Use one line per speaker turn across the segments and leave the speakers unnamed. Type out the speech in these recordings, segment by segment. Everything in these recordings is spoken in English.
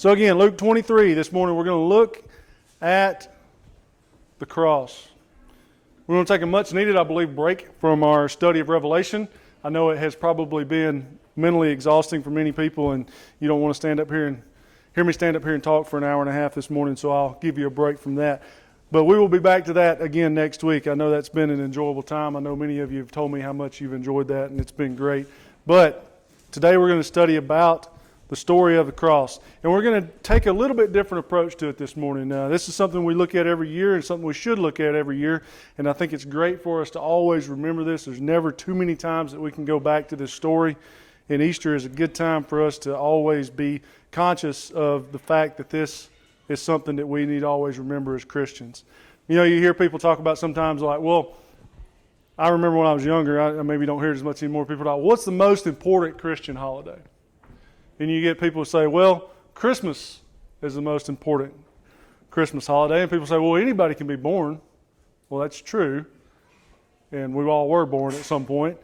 So again, Luke 23, this morning we're going to look at the cross. We're going to take a much needed, I believe, break from our study of Revelation. I know it has probably been mentally exhausting for many people, and you don't want to stand up here and hear me stand up here and talk for an hour and a half this morning, so I'll give you a break from that. But we will be back to that again next week. I know that's been an enjoyable time. I know many of you have told me how much you've enjoyed that, and it's been great. But today we're going to study about the story of the cross. And we're going to take a little bit different approach to it this morning. This is something we look at every year and something we should look at every year. And I think it's great for us to always remember this. There's never too many times that we can go back to this story. And Easter is a good time for us to always be conscious of the fact that this is something that we need to always remember as Christians. You know, you hear people talk about sometimes like, well, I remember when I was younger, I maybe don't hear it as much anymore, people talk, what's the most important Christian holiday? And you get people who say, well, Christmas is the most important Christmas holiday. And people say, well, anybody can be born. Well, that's true. And we all were born at some point.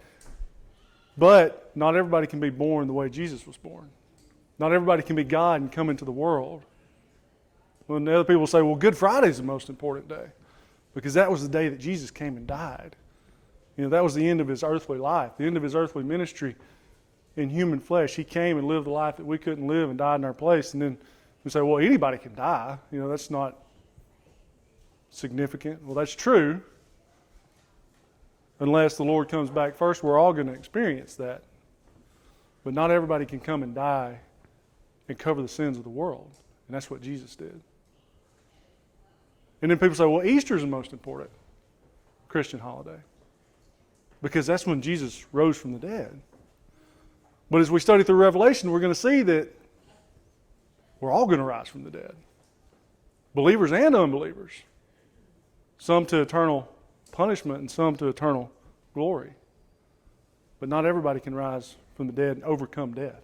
But not everybody can be born the way Jesus was born. Not everybody can be God and come into the world. When the other people say, well, Good Friday is the most important day. Because that was the day that Jesus came and died. You know, that was the end of his earthly life, the end of his earthly ministry. In human flesh, he came and lived the life that we couldn't live and died in our place. And then we say, well, anybody can die. You know, that's not significant. Well, that's true. Unless the Lord comes back first, we're all going to experience that. But not everybody can come and die and cover the sins of the world. And that's what Jesus did. And then people say, well, Easter is the most important Christian holiday. Because that's when Jesus rose from the dead. But as we study through Revelation, we're going to see that we're all going to rise from the dead. Believers and unbelievers. Some to eternal punishment and some to eternal glory. But not everybody can rise from the dead and overcome death.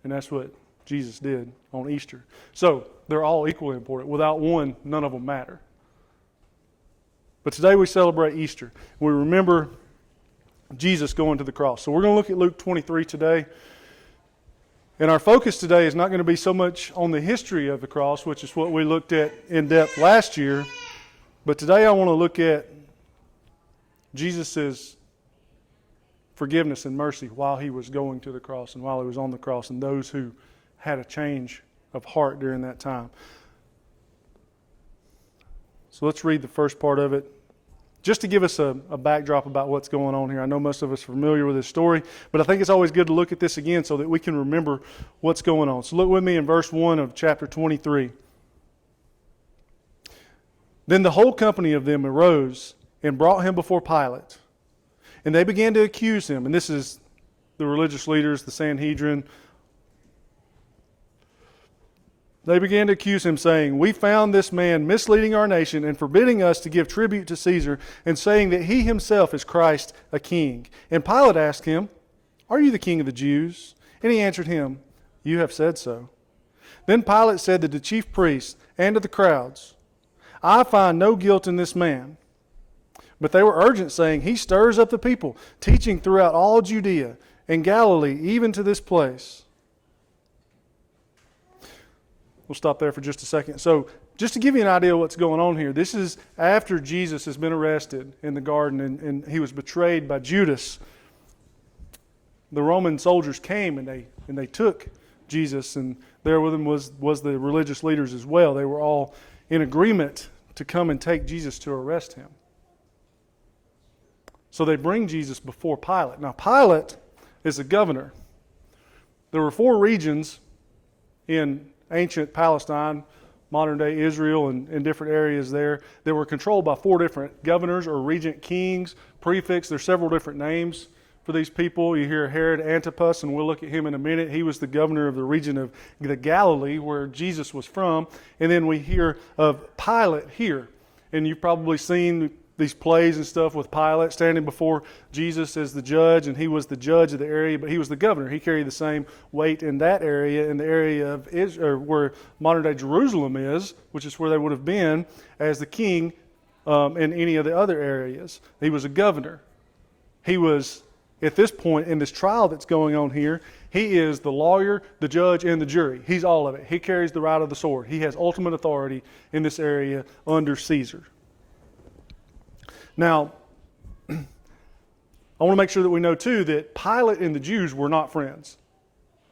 And that's what Jesus did on Easter. So they're all equally important. Without one, none of them matter. But today we celebrate Easter. We remember Jesus going to the cross. So we're going to look at Luke 23 today. And our focus today is not going to be so much on the history of the cross, which is what we looked at in depth last year. But today I want to look at Jesus' forgiveness and mercy while he was going to the cross and while he was on the cross, and those who had a change of heart during that time. So let's read the first part of it. Just to give us a backdrop about what's going on here. I know most of us are familiar with this story, but I think it's always good to look at this again so that we can remember what's going on. So look with me in verse 1 of chapter 23. Then the whole company of them arose and brought him before Pilate. And they began to accuse him. And this is the religious leaders, the Sanhedrin. They began to accuse him, saying, we found this man misleading our nation and forbidding us to give tribute to Caesar, and saying that he himself is Christ, a king. And Pilate asked him, are you the king of the Jews? And he answered him, you have said so. Then Pilate said to the chief priests and to the crowds, I find no guilt in this man. But they were urgent, saying, he stirs up the people, teaching throughout all Judea and Galilee, even to this place. We'll stop there for just a second. So just to give you an idea of what's going on here, this is after Jesus has been arrested in the garden and he was betrayed by Judas. The Roman soldiers came and they took Jesus, and there with them was the religious leaders as well. They were all in agreement to come and take Jesus to arrest him. So they bring Jesus before Pilate. Now Pilate is a governor. There were 4 regions in ancient Palestine, modern-day Israel, and different areas there that were controlled by 4 different governors or regent kings, prefects. There's several different names for these people. You hear Herod Antipas, and we'll look at him in a minute. He was the governor of the region of the Galilee, where Jesus was from. And then we hear of Pilate here. And you've probably seen these plays and stuff with Pilate standing before Jesus as the judge, and he was the judge of the area, but he was the governor. He carried the same weight in that area, in the area of Israel, where modern-day Jerusalem is, which is where they would have been, as the king in any of the other areas. He was a governor. He was at this point in this trial that's going on here, he is the lawyer, the judge, and the jury. He's all of it. He carries the right of the sword. He has ultimate authority in this area under Caesar. Now, I want to make sure that we know too that Pilate and the Jews were not friends.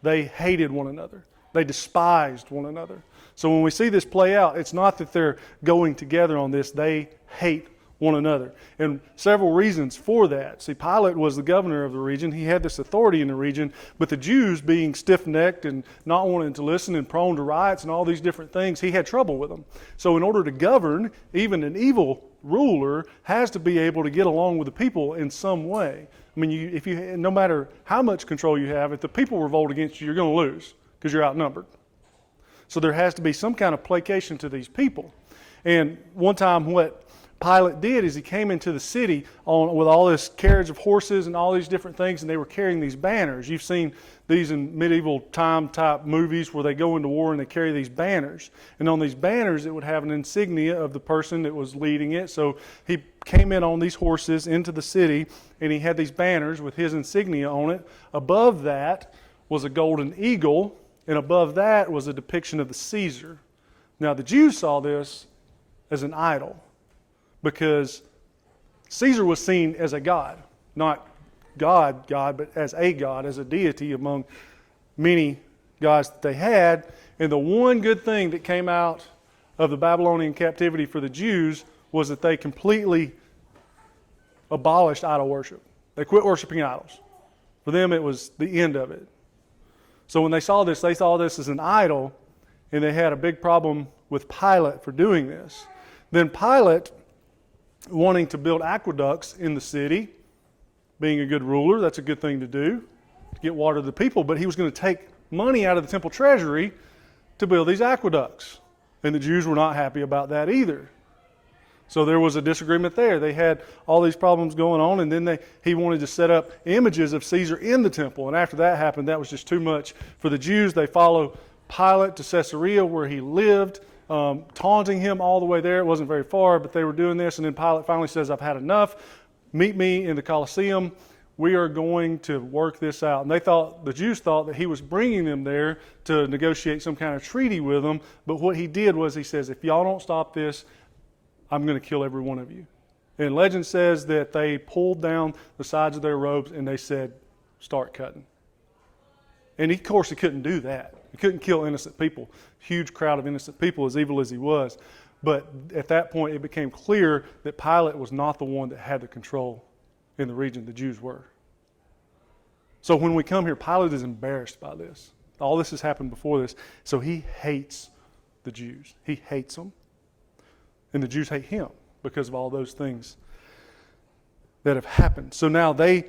They hated one another. They despised one another. So when we see this play out, it's not that they're going together on this. They hate one another. And several reasons for that. See, Pilate was the governor of the region. He had this authority in the region. But the Jews, being stiff-necked and not wanting to listen and prone to riots and all these different things, he had trouble with them. So in order to govern, even an evil ruler has to be able to get along with the people in some way. I mean, no matter how much control you have, if the people revolt against you, you're going to lose because you're outnumbered. So there has to be some kind of placation to these people. And one time what Pilate did is he came into the city with all this carriage of horses and all these different things, and they were carrying these banners. You've seen these in medieval time type movies where they go into war and they carry these banners. And on these banners it would have an insignia of the person that was leading it. So he came in on these horses into the city, and he had these banners with his insignia on it. Above that was a golden eagle, and above that was a depiction of the Caesar. Now the Jews saw this as an idol, because Caesar was seen as a god, not God, but as a god, as a deity among many gods that they had. And the one good thing that came out of the Babylonian captivity for the Jews was that they completely abolished idol worship. They quit worshiping idols. For them, it was the end of it. So when they saw this as an idol, and they had a big problem with Pilate for doing this. Then Pilate, wanting to build aqueducts in the city, being a good ruler, that's a good thing to do, to get water to the people, but he was going to take money out of the temple treasury to build these aqueducts. And the Jews were not happy about that either. So there was a disagreement there. They had all these problems going on, and then he wanted to set up images of Caesar in the temple. And after that happened, that was just too much for the Jews. They follow Pilate to Caesarea, where he lived, taunting him all the way there. It wasn't very far, but they were doing this. And then Pilate finally says, "I've had enough. Meet me in the Colosseum. We are going to work this out." And the Jews thought that he was bringing them there to negotiate some kind of treaty with them. But what he did was he says, "If y'all don't stop this, I'm going to kill every one of you." And legend says that they pulled down the sides of their robes and they said, "Start cutting." And of course he couldn't do that. He couldn't kill innocent people. Huge crowd of innocent people, as evil as he was. But at that point it became clear that Pilate was not the one that had the control in the region. The Jews were. So when we come here, Pilate is embarrassed by this. All this has happened before this. So he hates the Jews. He hates them. And the Jews hate him because of all those things that have happened. So now they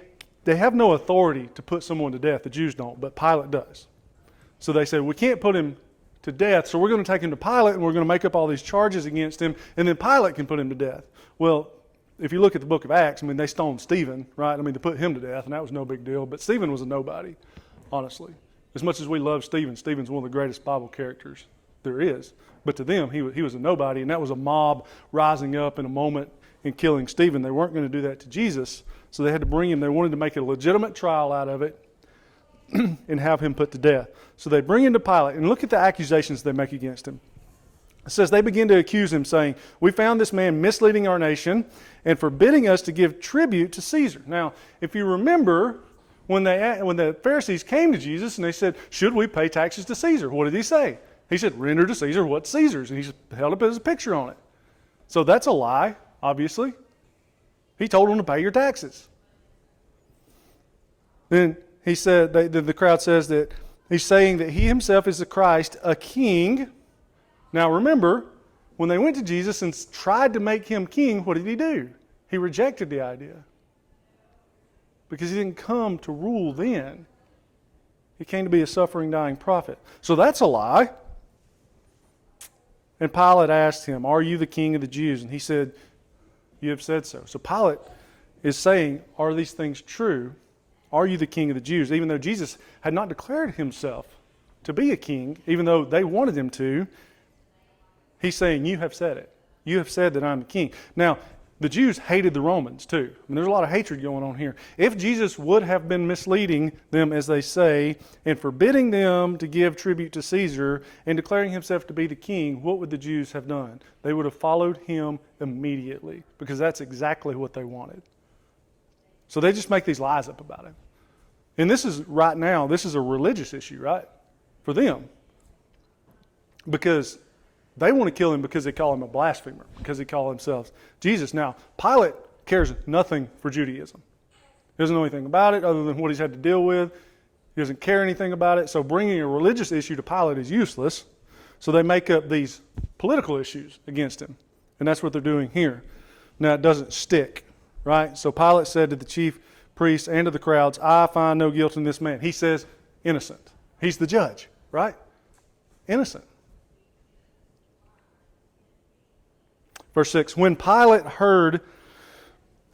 have no authority to put someone to death. The Jews don't, but Pilate does. So they said, we can't put him to death, so we're going to take him to Pilate and we're going to make up all these charges against him, and then Pilate can put him to death. Well, if you look at the book of Acts, they stoned Stephen, right? To put him to death, and that was no big deal. But Stephen was a nobody, honestly. As much as we love Stephen, Stephen's one of the greatest Bible characters there is. But to them, he was a nobody, and that was a mob rising up in a moment and killing Stephen. They weren't going to do that to Jesus, so they had to bring him. They wanted to make a legitimate trial out of it and have him put to death. So they bring him to Pilate, and look at the accusations they make against him. It says they begin to accuse him, saying, "We found this man misleading our nation and forbidding us to give tribute to Caesar." Now, if you remember, when the Pharisees came to Jesus and they said, "Should we pay taxes to Caesar?" What did he say? He said, "Render to Caesar what's Caesar's," and he held up his picture on it. So that's a lie, obviously. He told them to pay your taxes. Then he said, the crowd says that he's saying that he himself is the Christ, a king. Now remember, when they went to Jesus and tried to make him king, what did he do? He rejected the idea. Because he didn't come to rule then. He came to be a suffering, dying prophet. So that's a lie. And Pilate asked him, "Are you the king of the Jews?" And he said, "You have said so." So Pilate is saying, are these things true? Are you the king of the Jews? Even though Jesus had not declared himself to be a king, even though they wanted him to, he's saying, you have said it. You have said that I'm the king. Now, the Jews hated the Romans too. I mean, there's a lot of hatred going on here. If Jesus would have been misleading them, as they say, and forbidding them to give tribute to Caesar and declaring himself to be the king, what would the Jews have done? They would have followed him immediately, because that's exactly what they wanted. So they just make these lies up about him. And this is, right now, this is a religious issue, right? For them. Because they want to kill him because they call him a blasphemer, because they call themselves Jesus. Now, Pilate cares nothing for Judaism. He doesn't know anything about it other than what he's had to deal with. He doesn't care anything about it. So bringing a religious issue to Pilate is useless. So they make up these political issues against him. And that's what they're doing here. Now, it doesn't stick, right? So Pilate said to the chief priests and to the crowds, I find no guilt in this man. He says innocent. He's the judge, right? Innocent. Verse 6, when Pilate heard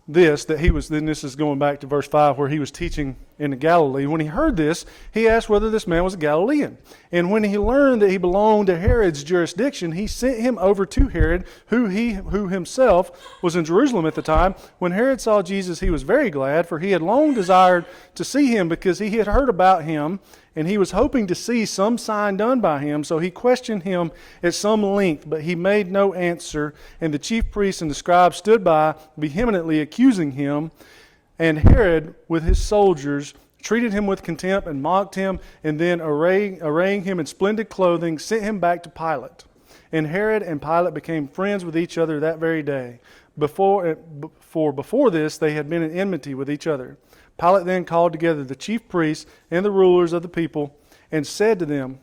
this, that he was, then this is going back to verse 5 where he was teaching in Galilee. When he heard this, he asked whether this man was a Galilean. And when he learned that he belonged to Herod's jurisdiction, he sent him over to Herod, who himself was in Jerusalem at the time. When Herod saw Jesus, he was very glad, for he had long desired to see him, because he had heard about him, and he was hoping to see some sign done by him. So he questioned him at some length, but he made no answer. And the chief priests and the scribes stood by, vehemently accusing him. And Herod, with his soldiers, treated him with contempt and mocked him, and then arraying him in splendid clothing, sent him back to Pilate. And Herod and Pilate became friends with each other that very day. Before this, they had been in enmity with each other. Pilate then called together the chief priests and the rulers of the people and said to them,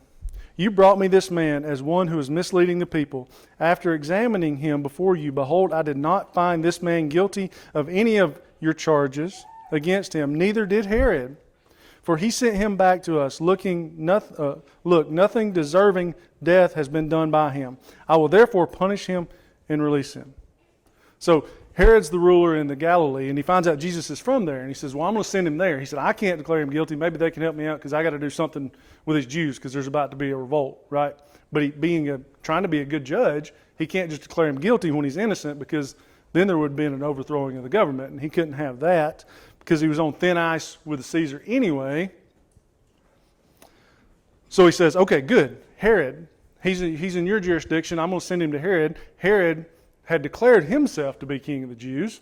you brought me this man as one who is misleading the people. After examining him before you, behold, I did not find this man guilty of any of your charges against him, neither did Herod. For he sent him back to us, look, nothing deserving death has been done by him. I will therefore punish him and release him. So Herod's the ruler in the Galilee, and he finds out Jesus is from there, and he says, well, I'm going to send him there. He said, I can't declare him guilty. Maybe they can help me out because I got to do something with these Jews because there's about to be a revolt, right? But he, trying to be a good judge, he can't just declare him guilty when he's innocent, because then there would have been an overthrowing of the government, and he couldn't have that because he was on thin ice with the Caesar anyway. So he says, okay, good. Herod, he's in your jurisdiction. I'm going to send him to Herod. Herod had declared himself to be king of the Jews,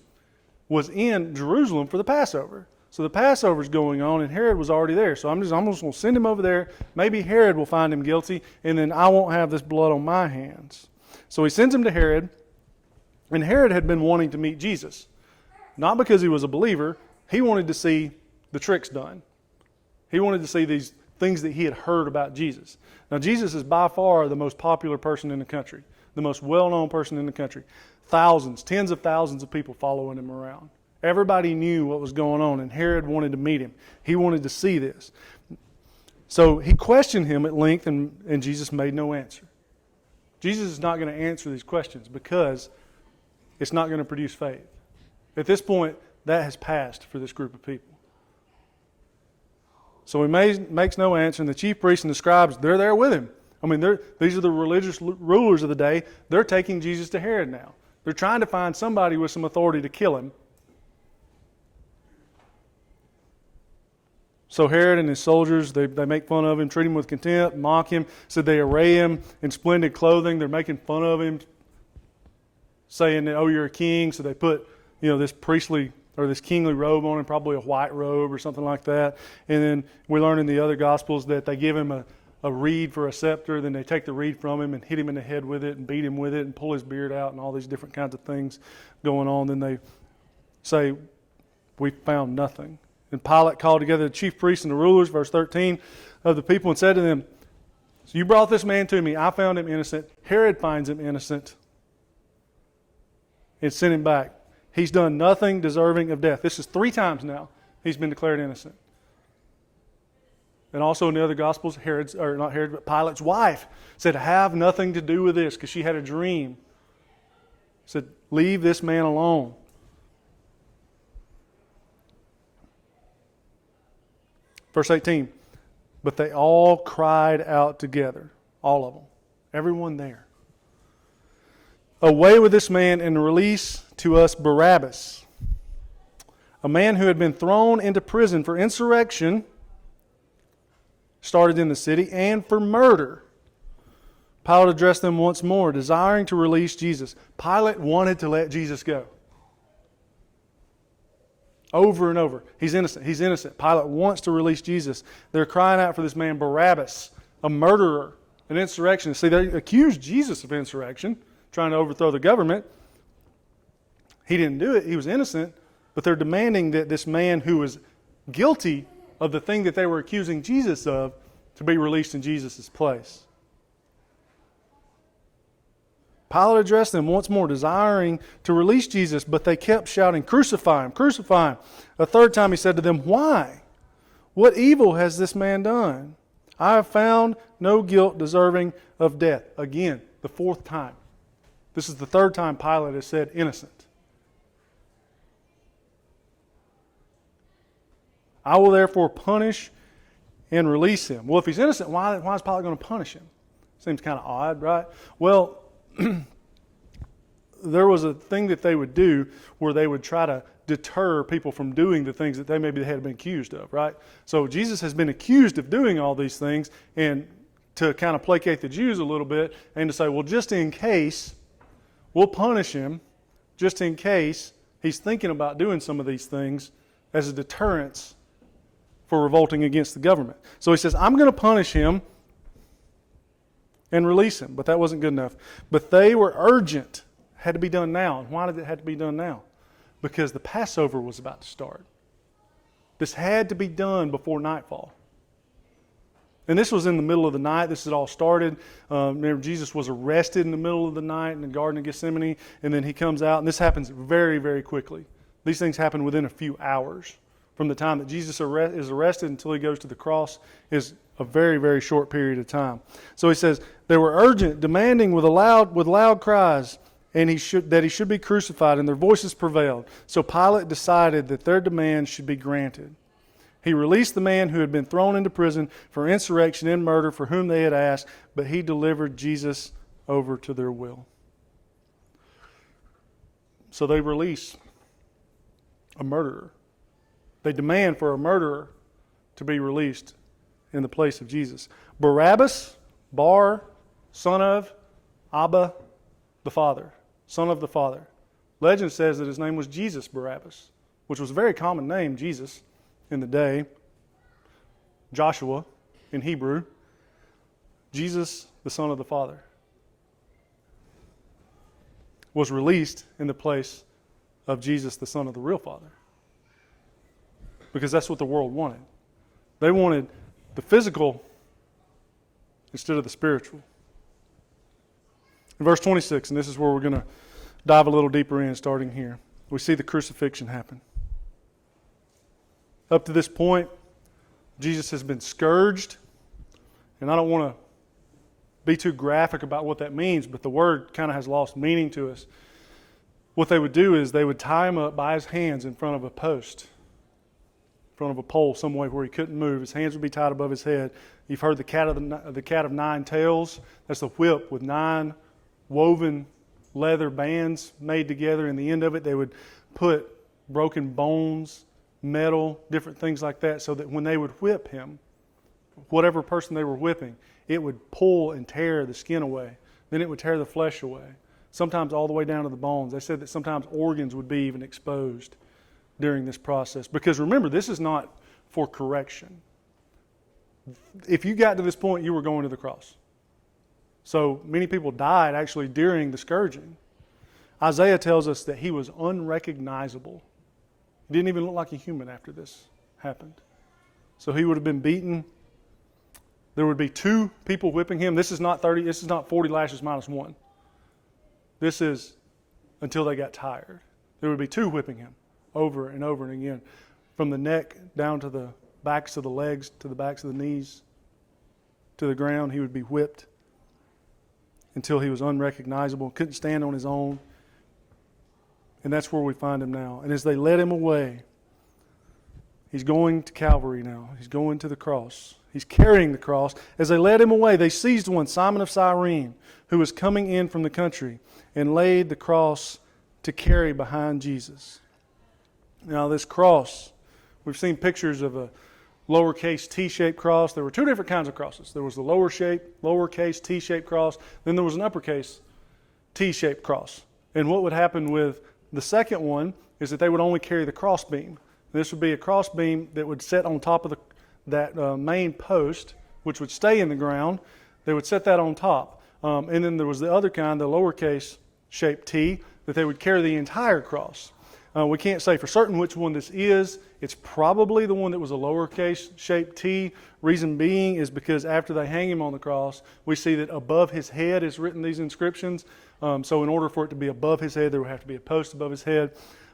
was in Jerusalem for the Passover. So the Passover's going on, and Herod was already there. So I'm just going to send him over there. Maybe Herod will find him guilty, and then I won't have this blood on my hands. So he sends him to Herod, and Herod had been wanting to meet Jesus. Not because he was a believer. He wanted to see the tricks done. He wanted to see these things that he had heard about Jesus. Now, Jesus is by far the most popular person in the country, the most well-known person in the country. Thousands, tens of thousands of people following him around. Everybody knew what was going on, and Herod wanted to meet him. He wanted to see this. So he questioned him at length, and Jesus made no answer. Jesus is not going to answer these questions because it's not going to produce faith. At this point, that has passed for this group of people. So he makes no answer, and the chief priests and the scribes, they're there with him. I mean, these are the religious rulers of the day. They're taking Jesus to Herod now. They're trying to find somebody with some authority to kill him. So Herod and his soldiers, they make fun of him, treat him with contempt, mock him. Said they array him in splendid clothing. They're making fun of him, saying that, oh, you're a king. So they put, this priestly or this kingly robe on him, probably a white robe or something like that. And then we learn in the other Gospels that they give him a reed for a scepter. Then they take the reed from him and hit him in the head with it and beat him with it and pull his beard out and all these different kinds of things going on. Then they say, we found nothing. And Pilate called together the chief priests and the rulers, verse 13, of the people and said to them, so you brought this man to me. I found him innocent. Herod finds him innocent and sent him back. He's done nothing deserving of death. This is 3 times now he's been declared innocent. And also in the other Gospels, Pilate's wife said, have nothing to do with this, because she had a dream. Said, leave this man alone. Verse 18, but they all cried out together, all of them, everyone there. away with this man and release to us Barabbas, a man who had been thrown into prison for insurrection, started in the city, and for murder. Pilate addressed them once more, desiring to release Jesus. Pilate wanted to let Jesus go. Over and over. He's innocent. He's innocent. Pilate wants to release Jesus. They're crying out for this man Barabbas, a murderer, an insurrectionist. See, they accused Jesus of insurrection, trying to overthrow the government. He didn't do it. He was innocent. But they're demanding that this man who was guilty of the thing that they were accusing Jesus of to be released in Jesus' place. Pilate addressed them once more, desiring to release Jesus, but they kept shouting, "Crucify him, crucify him." A third time he said to them, "Why? What evil has this man done? I have found no guilt deserving of death." Again, the fourth time. This is the third time Pilate has said innocent. "I will therefore punish and release him." Well, if he's innocent, why is Pilate going to punish him? Seems kind of odd, right? Well, there was a thing that they would do where they would try to deter people from doing the things that they maybe had been accused of, right? So Jesus has been accused of doing all these things, and to kind of placate the Jews a little bit and to say, well, just in case, we'll punish him, just in case he's thinking about doing some of these things as a deterrence for revolting against the government. So he says, I'm going to punish him and release him. But that wasn't good enough. But they were urgent. Had to be done now. And why did it have to be done now? Because the Passover was about to start. This had to be done before nightfall. And this was in the middle of the night. This had all started. Remember, Jesus was arrested in the middle of the night in the Garden of Gethsemane. And then he comes out. And this happens very, very quickly. These things happen within a few hours. From the time that Jesus is arrested until he goes to the cross is a very, very short period of time. So he says, they were urgent, demanding with loud cries, and that he should be crucified, and their voices prevailed. So Pilate decided that their demand should be granted. He released the man who had been thrown into prison for insurrection and murder for whom they had asked, but he delivered Jesus over to their will. So they release a murderer. They demand for a murderer to be released in the place of Jesus. Barabbas, Bar, son of Abba, the Father. Son of the Father. Legend says that his name was Jesus Barabbas, which was a very common name, Jesus, in the day. Joshua in Hebrew. Jesus, the Son of the Father, was released in the place of Jesus, the Son of the real Father. Because that's what the world wanted. They wanted the physical instead of the spiritual. In verse 26, and this is where we're going to dive a little deeper in starting here, we see the crucifixion happen. Up to this point, Jesus has been scourged, and I don't want to be too graphic about what that means, but the word kind of has lost meaning to us. What they would do is they would tie him up by his hands in front of a post, front of a pole some way where he couldn't move. His hands would be tied above his head. You've heard the cat of nine tails. That's a whip with 9 woven leather bands made together. In the end of it, they would put broken bones, metal, different things like that, so that when they would whip him, whatever person they were whipping, it would pull and tear the skin away. Then it would tear the flesh away, sometimes all the way down to the bones. They said that sometimes organs would be even exposed during this process. Because remember, this is not for correction. If you got to this point, you were going to the cross. So many people died actually during the scourging. Isaiah tells us that he was unrecognizable. He didn't even look like a human after this happened. So he would have been beaten. There would be 2 people whipping him. This is not 40 lashes minus 1. This is until they got tired. There would be 2 whipping him over and over and again. From the neck down to the backs of the legs, to the backs of the knees, to the ground, he would be whipped until he was unrecognizable, couldn't stand on his own. And that's where we find him now. And as they led him away, he's going to Calvary now. He's going to the cross. He's carrying the cross. As they led him away, they seized one, Simon of Cyrene, who was coming in from the country, and laid the cross to carry behind Jesus. Now this cross, we've seen pictures of a lowercase T-shaped cross. There were two different kinds of crosses. There was the lowercase T-shaped cross. Then there was an uppercase T-shaped cross. And what would happen with the second one is that they would only carry the cross beam. This would be a cross beam that would sit on top of that main post, which would stay in the ground. They would set that on top. And then there was the other kind, the lowercase shaped T, that they would carry the entire cross. We can't say for certain which one this is. It's probably the one that was a lowercase shaped T. Reason being is because after they hang him on the cross, we see that above his head is written these inscriptions. So in order for it to be above his head, there would have to be a post above his head.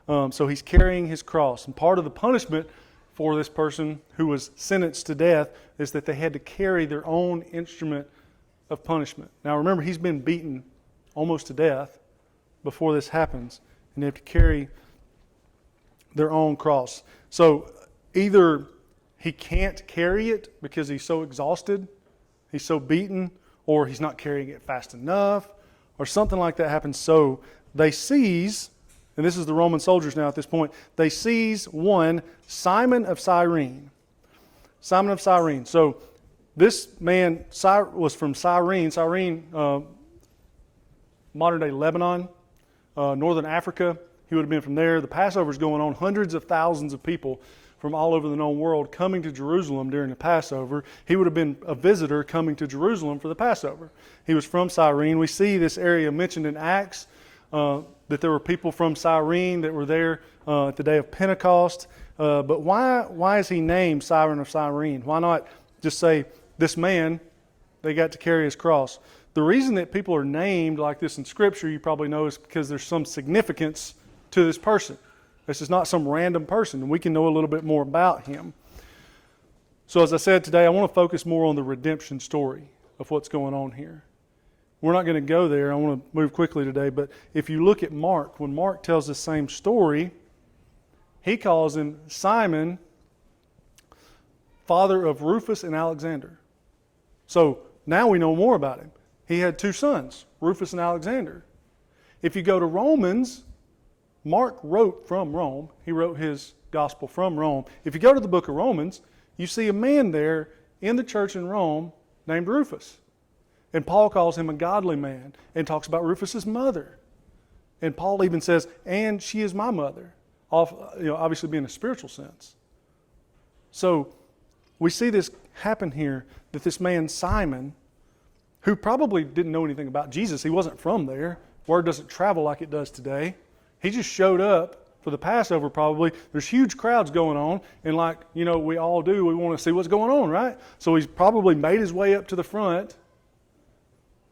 So he's carrying his cross. And part of the punishment for this person who was sentenced to death is that they had to carry their own instrument of punishment. Now remember, he's been beaten almost to death before this happens, and they have to carry their own cross. So either he can't carry it because he's so exhausted, he's so beaten, or he's not carrying it fast enough, or something like that happens. So they seize, and this is the Roman soldiers now at this point, they seize one, Simon of Cyrene. Simon of Cyrene. So this man was from Cyrene. Cyrene, modern day Lebanon, northern Africa. He would have been from there. The Passover is going on. Hundreds of thousands of people from all over the known world coming to Jerusalem during the Passover. He would have been a visitor coming to Jerusalem for the Passover. He was from Cyrene. We see this area mentioned in Acts, that there were people from Cyrene that were there at the day of Pentecost. But why is he named Simon of Cyrene? Why not just say, this man, they got to carry his cross? The reason that people are named like this in Scripture, you probably know, is because there's some significance to this person. This is not some random person, and we can know a little bit more about him. So as I said today, I want to focus more on the redemption story of what's going on here. We're not going to go there. I want to move quickly today, but if you look at Mark, when Mark tells the same story, he calls him Simon, father of Rufus and Alexander. So now we know more about him. He had two sons, Rufus and Alexander. If you go to Romans, Mark wrote from Rome. He wrote his gospel from Rome. If you go to the book of Romans, you see a man there in the church in Rome named Rufus. And Paul calls him a godly man and talks about Rufus's mother. And Paul even says, and she is my mother. Obviously being a spiritual sense. So we see this happen here, that this man Simon, who probably didn't know anything about Jesus, he wasn't from there. Word doesn't travel like it does today. He just showed up for the Passover probably. There's huge crowds going on, and like, we all do, we want to see what's going on, right? So he's probably made his way up to the front.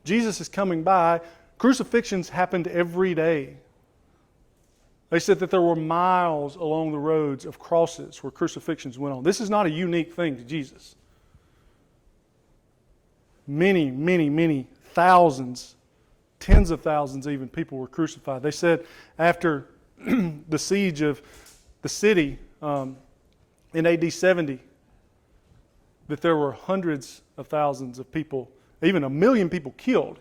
Jesus is coming by. Crucifixions happened every day. They said that there were miles along the roads of crosses where crucifixions went on. This is not a unique thing to Jesus. Many, many, many thousands, tens of thousands even, people were crucified. They said after the siege of the city in AD 70 that there were hundreds of thousands of people, even 1 million people killed,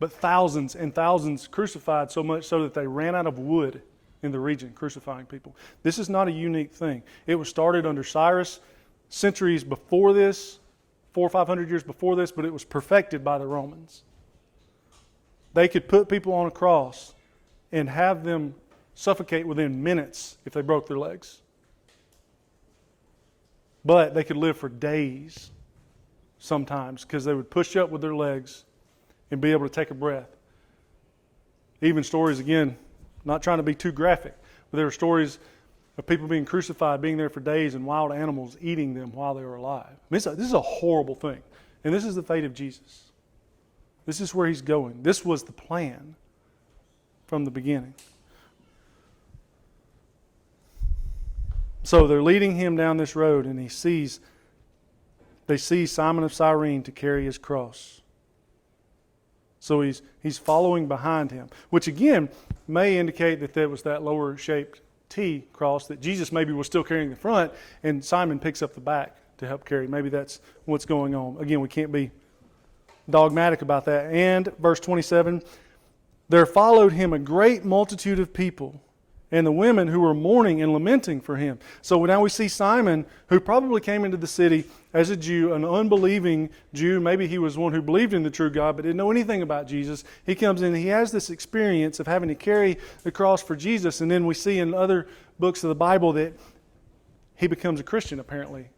but thousands and thousands crucified, so much so that they ran out of wood in the region crucifying people. This is not a unique thing. It was started under Cyrus centuries before this, 400 or 500 years before this, but it was perfected by the Romans. They could put people on a cross and have them suffocate within minutes if they broke their legs. But they could live for days sometimes because they would push up with their legs and be able to take a breath. Even stories, again, not trying to be too graphic, but there are stories of people being crucified, being there for days, and wild animals eating them while they were alive. This is a horrible thing. And this is the fate of Jesus. This is where he's going. This was the plan from the beginning. So they're leading him down this road, and they see Simon of Cyrene to carry his cross. So he's following behind him, which again may indicate that there was that lower shaped T cross that Jesus maybe was still carrying the front, and Simon picks up the back to help carry. Maybe that's what's going on. Again, we can't be dogmatic about that. And verse 27, there followed him a great multitude of people, and the women who were mourning and lamenting for him. So now we see Simon, who probably came into the city as a Jew, an unbelieving Jew. Maybe he was one who believed in the true God but didn't know anything about Jesus. He comes in and he has this experience of having to carry the cross for Jesus. And then we see in other books of the Bible that he becomes a Christian, apparently,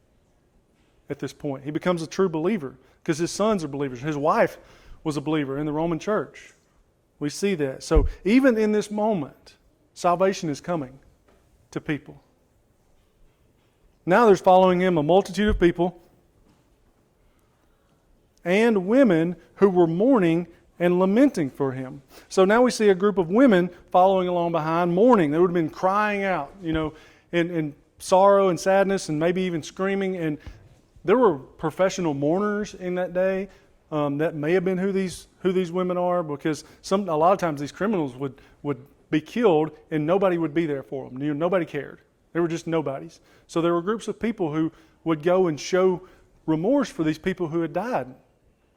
at this point. He becomes a true believer because his sons are believers. His wife was a believer in the Roman church. We see that. So even in this moment, salvation is coming to people. Now there's following him a multitude of people and women who were mourning and lamenting for him. So now we see a group of women following along behind, mourning. They would have been crying out, in sorrow and sadness and maybe even screaming. And there were professional mourners in that day. That may have been who these women are, because a lot of times these criminals would be killed and nobody would be there for them. Nobody cared. They were just nobodies. So there were groups of people who would go and show remorse for these people who had died.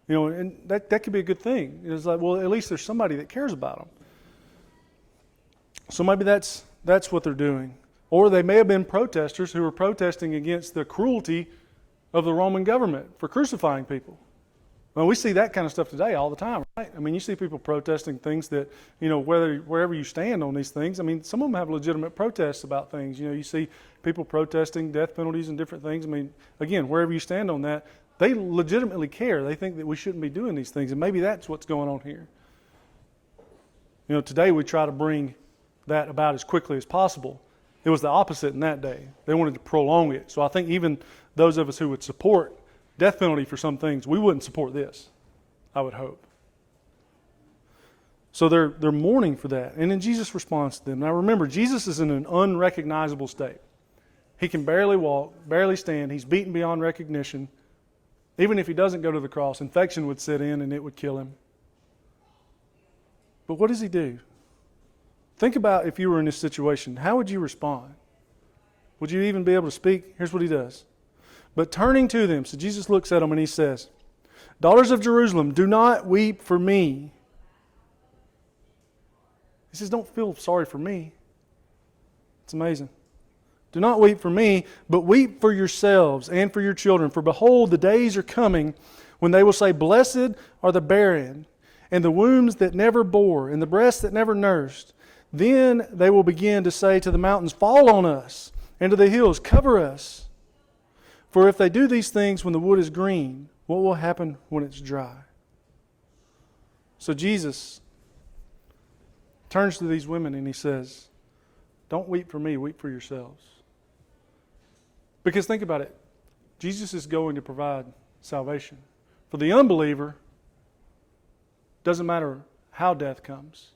And that could be a good thing. It's like, well, at least there's somebody that cares about them. So maybe that's what they're doing. Or they may have been protesters who were protesting against the cruelty of the Roman government for crucifying people. Well, we see that kind of stuff today all the time, right? I mean, you see people protesting things that, wherever you stand on these things. I mean, some of them have legitimate protests about things. You see people protesting death penalties and different things. I mean, again, wherever you stand on that, they legitimately care. They think that we shouldn't be doing these things, and maybe that's what's going on here. Today we try to bring that about as quickly as possible. It was the opposite in that day. They wanted to prolong it. So I think even those of us who would support death penalty for some things, we wouldn't support this, I would hope. So they're mourning for that. And then Jesus responds to them. Now remember, Jesus is in an unrecognizable state. He can barely walk, barely stand. He's beaten beyond recognition. Even if he doesn't go to the cross, infection would set in and it would kill him. But what does he do? Think about if you were in this situation. How would you respond? Would you even be able to speak? Here's what he does. But turning to them, so Jesus looks at them and he says, "Daughters of Jerusalem, do not weep for me." He says, don't feel sorry for me. It's amazing. "Do not weep for me, but weep for yourselves and for your children. For behold, the days are coming when they will say, Blessed are the barren, and the wombs that never bore, and the breasts that never nursed. Then they will begin to say to the mountains, Fall on us, and to the hills, Cover us. For if they do these things when the wood is green, what will happen when it's dry?" So Jesus turns to these women and he says, don't weep for me, weep for yourselves. Because think about it. Jesus is going to provide salvation. For the unbeliever, doesn't matter how death comes.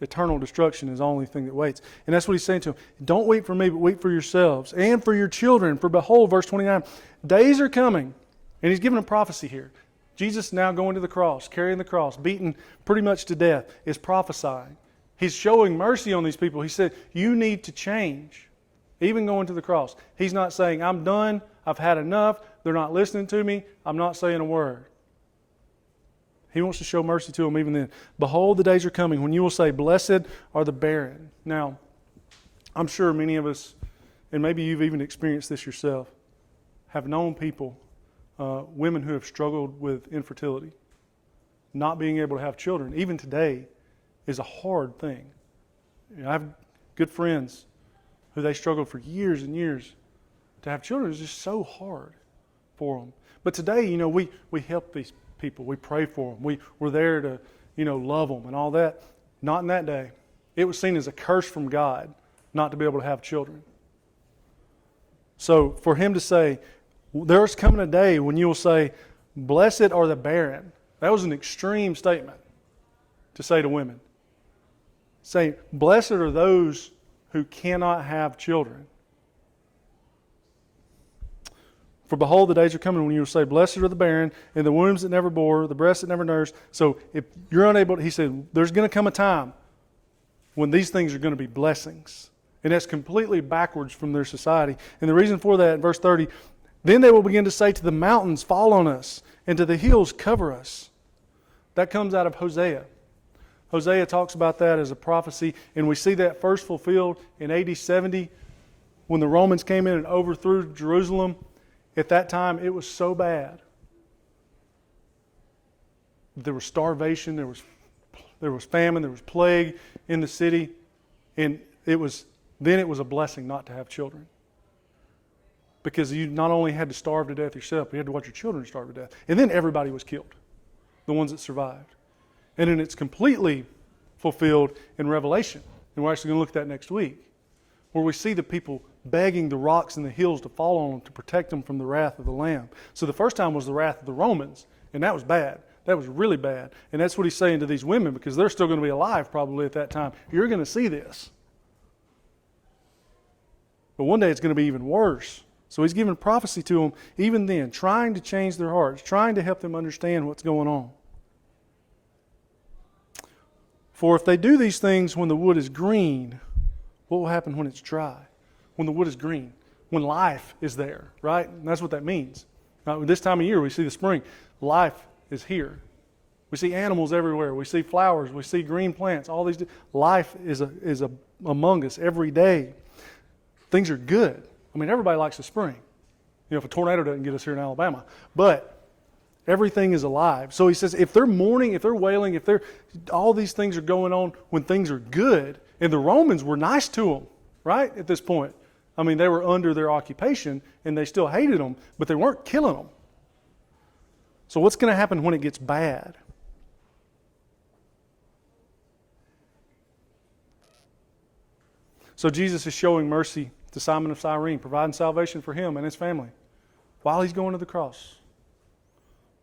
Eternal destruction is the only thing that waits. And that's what he's saying to them. Don't weep for me, but weep for yourselves and for your children. For behold, verse 29, days are coming. And he's giving a prophecy here. Jesus now going to the cross, carrying the cross, beaten pretty much to death, is prophesying. He's showing mercy on these people. He said, you need to change. Even going to the cross. He's not saying, I'm done, I've had enough, they're not listening to me, I'm not saying a word. He wants to show mercy to them even then. Behold, the days are coming when you will say, Blessed are the barren. Now, I'm sure many of us, and maybe you've even experienced this yourself, have known people, women who have struggled with infertility. Not being able to have children, even today, is a hard thing. I have good friends who they struggled for years and years. To have children is just so hard for them. But today, we help these people. We pray for them. We're there to, love them and all that. Not in that day. It was seen as a curse from God not to be able to have children. So for him to say, there's coming a day when you will say, Blessed are the barren. That was an extreme statement to say to women. Say, blessed are those who cannot have children. For behold, the days are coming when you will say, Blessed are the barren, and the wombs that never bore, the breasts that never nursed. So if you're unable, he said, there's going to come a time when these things are going to be blessings. And that's completely backwards from their society. And the reason for that, in verse 30, then they will begin to say to the mountains, Fall on us, and to the hills cover us. That comes out of Hosea. Hosea talks about that as a prophecy, and we see that first fulfilled in AD 70 when the Romans came in and overthrew Jerusalem. At that time, it was so bad. There was starvation, there was famine, there was plague in the city, and it was a blessing not to have children. Because you not only had to starve to death yourself, but you had to watch your children starve to death. And then everybody was killed, the ones that survived. And then it's completely fulfilled in Revelation. And we're actually going to look at that next week, where we see the people begging the rocks and the hills to fall on them to protect them from the wrath of the Lamb. So the first time was the wrath of the Romans, and that was bad. That was really bad. And that's what he's saying to these women, because they're still going to be alive probably at that time. You're going to see this. But one day it's going to be even worse. So he's giving prophecy to them even then, trying to change their hearts, trying to help them understand what's going on. For if they do these things when the wood is green, what will happen when it's dry? When the wood is green, when life is there, right? And that's what that means. This time of year, we see the spring. Life is here. We see animals everywhere. We see flowers. We see green plants. All these. Life is among us every day. Things are good. I mean, everybody likes the spring. You know, if a tornado doesn't get us here in Alabama. But everything is alive. So he says, if they're mourning, if they're wailing, all these things are going on when things are good, and the Romans were nice to them, right, at this point. I mean, they were under their occupation, and they still hated them, but they weren't killing them. So what's going to happen when it gets bad? So Jesus is showing mercy to Simon of Cyrene, providing salvation for him and his family while he's going to the cross.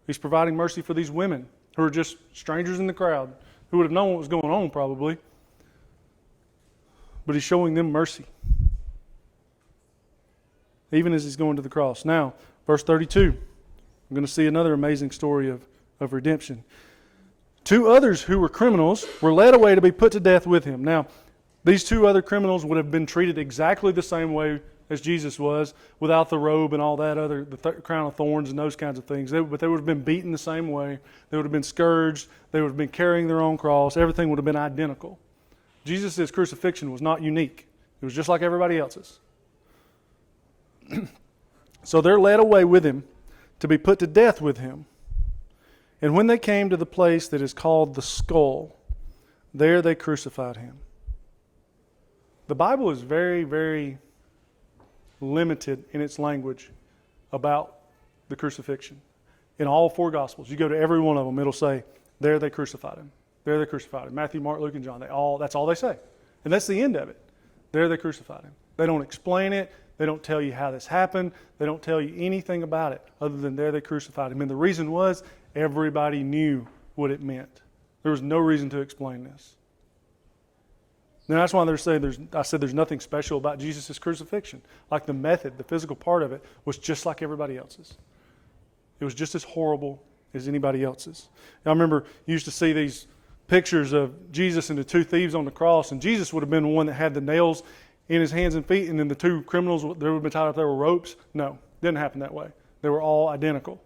He's providing mercy for these women who are just strangers in the crowd, who would have known what was going on probably. But he's showing them mercy, even as he's going to the cross. Now, verse 32, I'm going to see another amazing story of redemption. 2 others who were criminals were led away to be put to death with him. Now, these 2 other criminals would have been treated exactly the same way as Jesus was, without the robe and all that the crown of thorns and those kinds of things. But they would have been beaten the same way. They would have been scourged. They would have been carrying their own cross. Everything would have been identical. Jesus' crucifixion was not unique. It was just like everybody else's. So they're led away with him to be put to death with him. And when they came to the place that is called the Skull, there they crucified him. The Bible is very, very limited in its language about the crucifixion. In all 4 Gospels, you go to every one of them, it'll say, there they crucified him. There they crucified him. Matthew, Mark, Luke, and John, that's all they say. And that's the end of it. There they crucified him. They don't explain it. They don't tell you how this happened. They don't tell you anything about it other than there they crucified him. And the reason was everybody knew what it meant. There was no reason to explain this. And that's why they're saying there's nothing special about Jesus' crucifixion. Like the method, the physical part of it was just like everybody else's. It was just as horrible as anybody else's. I remember you used to see these pictures of Jesus and the 2 thieves on the cross, and Jesus would have been the one that had the nails in his hands and feet, and then the 2 criminals, they would have been tied up there with ropes. No, it didn't happen that way. They were all identical.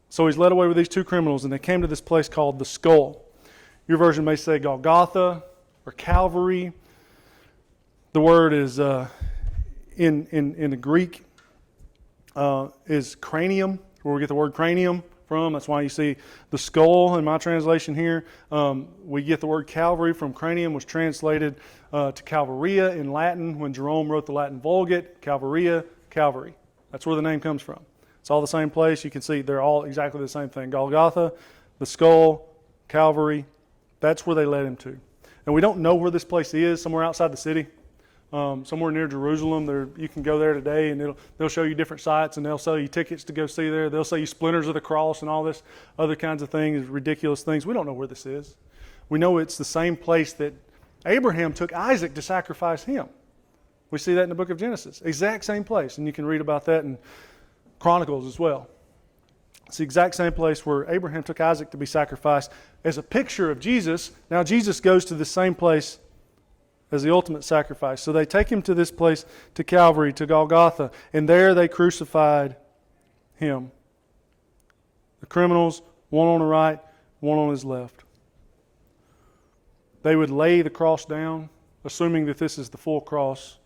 So he's led away with these 2 criminals, and they came to this place called the Skull. Your version may say Golgotha or Calvary. The word is in the Greek is cranium, where we get the word cranium from. That's why you see the skull in my translation here. We get the word Calvary from cranium, was translated to Calvaria in Latin when Jerome wrote the Latin Vulgate. Calvaria, Calvary. That's where the name comes from. It's all the same place. You can see they're all exactly the same thing. Golgotha, the skull, Calvary. That's where they led him to. And we don't know where this place is, somewhere outside the city, somewhere near Jerusalem. You can go there today, and they'll show you different sites, and they'll sell you tickets to go see there. They'll sell you splinters of the cross and all this other kinds of things, ridiculous things. We don't know where this is. We know it's the same place that Abraham took Isaac to sacrifice him. We see that in the book of Genesis. Exact same place, and you can read about that in Chronicles as well. It's the exact same place where Abraham took Isaac to be sacrificed as a picture of Jesus. Now Jesus goes to the same place as the ultimate sacrifice. So they take him to this place, to Calvary, to Golgotha, and there they crucified him. The criminals, one on the right, one on his left. They would lay the cross down, assuming that this is the full cross.